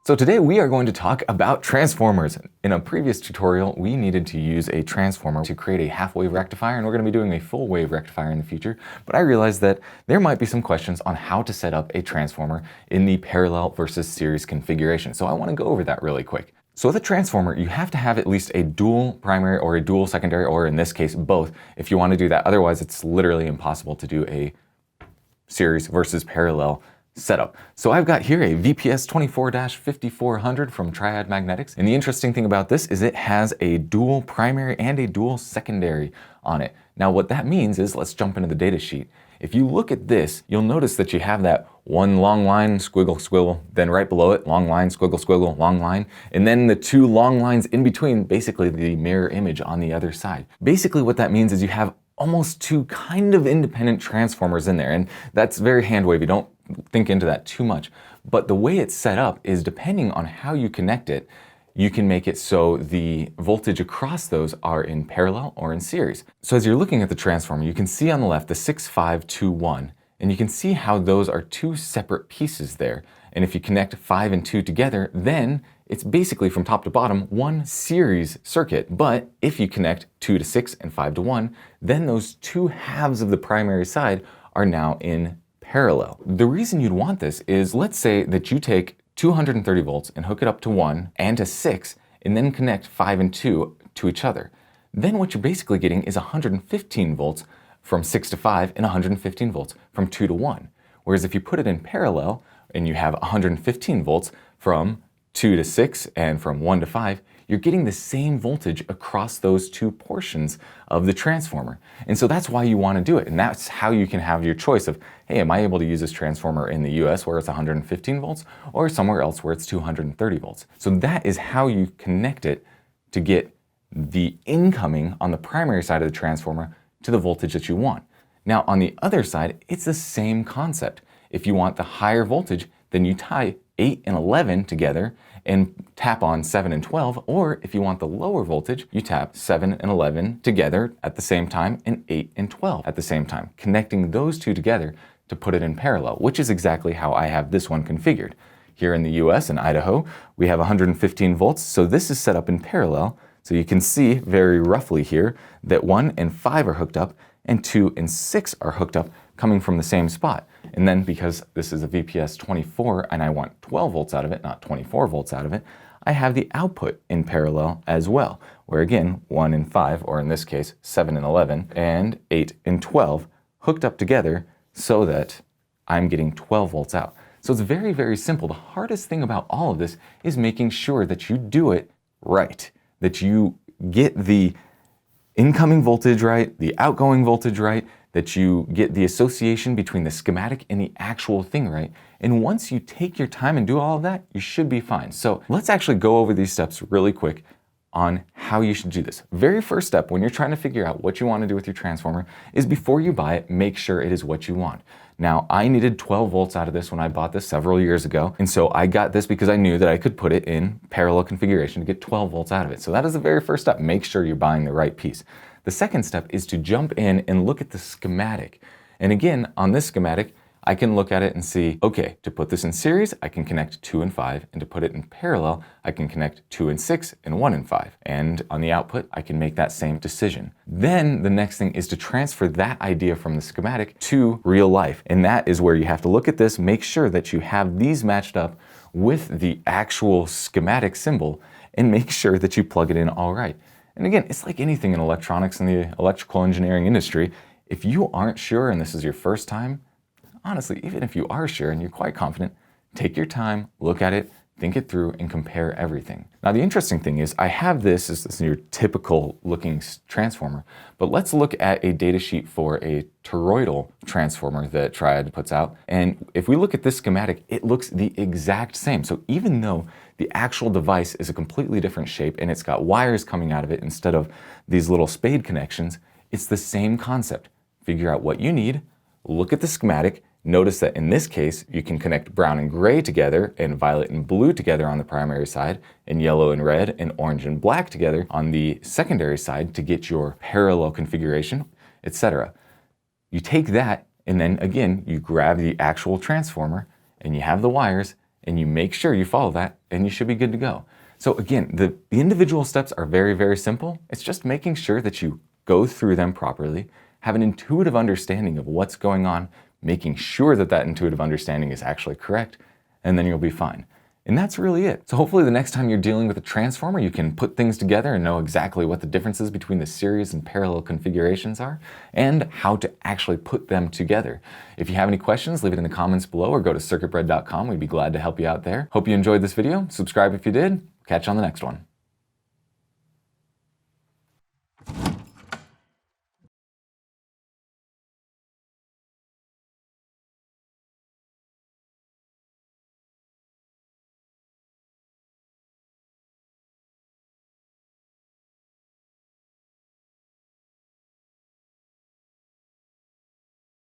So today we are going to talk about transformers. In a previous tutorial, we needed to use a transformer to create a half-wave rectifier, and we're going to be doing a full-wave rectifier in the future. But I realized that there might be some questions on how to set up a transformer in the parallel versus series configuration. So I want to go over that really quick. So with a transformer, you have to have at least a dual primary or a dual secondary, or in this case, both, if you want to do that. Otherwise, it's literally impossible to do a series versus parallel setup. So I've got here a VPS 24-5400 from Triad Magnetics. And the interesting thing about this is it has a dual primary and a dual secondary on it. Now what that means is, let's jump into the data sheet. If you look at this, you'll notice that you have that one long line, squiggle, squiggle, then right below it, long line, squiggle, squiggle, long line, and then the two long lines in between, basically the mirror image on the other side. Basically what that means is you have almost two kind of independent transformers in there, and that's very hand-wavy. Don't think into that too much. But the way it's set up is, depending on how you connect it, you can make it so the voltage across those are in parallel or in series. So as you're looking at the transformer, you can see on the left the 6521, and you can see how those are two separate pieces there. And if you connect 5 and 2 together, then it's basically from top to bottom one series circuit. But if you connect 2 to 6 and 5 to 1, then those two halves of the primary side are now in parallel. The reason you'd want this is, let's say that you take 230 volts and hook it up to 1 and to 6, and then connect 5 and 2 to each other. Then what you're basically getting is 115 volts from 6 to 5 and 115 volts from 2 to 1. Whereas if you put it in parallel and you have 115 volts from 2 to 6 and from 1 to 5, you're getting the same voltage across those two portions of the transformer. And so that's why you want to do it. And that's how you can have your choice of, hey, am I able to use this transformer in the US where it's 115 volts or somewhere else where it's 230 volts? So that is how you connect it to get the incoming on the primary side of the transformer to the voltage that you want. Now on the other side, it's the same concept. If you want the higher voltage, then you tie 8 and 11 together and tap on 7 and 12, or if you want the lower voltage, you tap 7 and 11 together at the same time and 8 and 12 at the same time, connecting those two together to put it in parallel, which is exactly how I have this one configured. Here in the US, in Idaho, we have 115 volts, so this is set up in parallel. So you can see very roughly here that 1 and 5 are hooked up and 2 and 6 are hooked up, coming from the same spot. And then because this is a VPS 24 and I want 12 volts out of it, not 24 volts out of it, I have the output in parallel as well, where again, 1 and 5, or in this case, 7 and 11, and 8 and 12 hooked up together so that I'm getting 12 volts out. So it's very, very simple. The hardest thing about all of this is making sure that you do it right, that you get the incoming voltage right, the outgoing voltage right, that you get the association between the schematic and the actual thing right. And once you take your time and do all of that, you should be fine. So let's actually go over these steps really quick on how you should do this. Very first step when you're trying to figure out what you want to do with your transformer is, before you buy it, make sure it is what you want. Now, I needed 12 volts out of this when I bought this several years ago. And so I got this because I knew that I could put it in parallel configuration to get 12 volts out of it. So that is the very first step. Make sure you're buying the right piece. The second step is to jump in and look at the schematic. And again, on this schematic, I can look at it and see, okay, to put this in series, I can connect 2 and 5, and to put it in parallel, I can connect 2 and 6 and 1 and 5. And on the output, I can make that same decision. Then the next thing is to transfer that idea from the schematic to real life. And that is where you have to look at this, make sure that you have these matched up with the actual schematic symbol, and make sure that you plug it in all right. And again, it's like anything in electronics and the electrical engineering industry. If you aren't sure and this is your first time, honestly, even if you are sure and you're quite confident, take your time, look at it, think it through, and compare everything. Now, the interesting thing is I have this as your typical looking transformer, but let's look at a data sheet for a toroidal transformer that Triad puts out. And if we look at this schematic, it looks the exact same. So even though the actual device is a completely different shape and it's got wires coming out of it instead of these little spade connections, it's the same concept. Figure out what you need, look at the schematic. Notice that in this case, you can connect brown and gray together and violet and blue together on the primary side, and yellow and red and orange and black together on the secondary side to get your parallel configuration, etc. You take that and then again, you grab the actual transformer and you have the wires and you make sure you follow that, and you should be good to go. So again, the individual steps are very, very simple. It's just making sure that you go through them properly, have an intuitive understanding of what's going on, making sure that that intuitive understanding is actually correct, and then you'll be fine. And that's really it. So hopefully the next time you're dealing with a transformer, you can put things together and know exactly what the differences between the series and parallel configurations are and how to actually put them together. If you have any questions, leave it in the comments below or go to circuitbread.com. We'd be glad to help you out there. Hope you enjoyed this video. Subscribe if you did. Catch you on the next one.